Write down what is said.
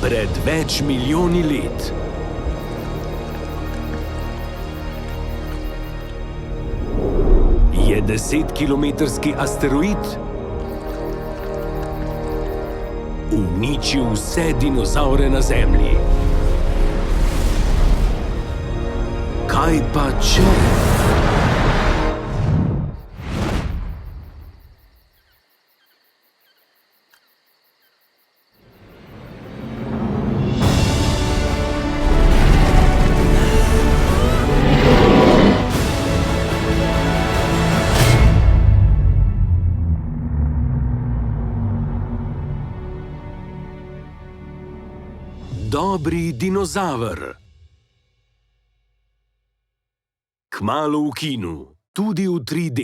Pred več milijoni let je 10-kilometrski asteroid uničil vse dinozavre na Zemlji. Kaj pa če? Dobri dinozaver. Kmalu v kinu, tudi v 3D.